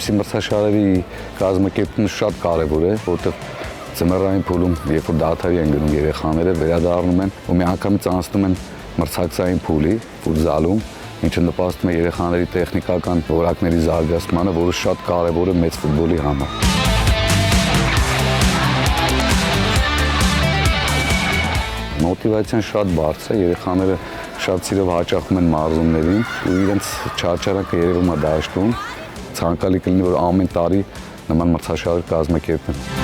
այդպիսի մրցաշարերի կազմակերպումը շատ կարևոր է, որտեղ ձմեռային փուլում, երբ որ դադարի են գնում երեխաները, վերադառնում են ու միանգամից անցնում են մրցակցային փուլի, ֆուտզալում, ինչը նպաստում է երեխաների տեխնիկական որակների զարգացմանը, որը շատ կարևոր է մեծ ֆուտբոլի համար։ Մոտիվացիան շատ բարձր է, երեխաները շատ սիրով հաճախում են մարզումներին ու իրենց չարչարանքը երևում է դաշտում, ցանկալի կլինի, որ ամեն տարի նման մրցաշար կազմակերպեն։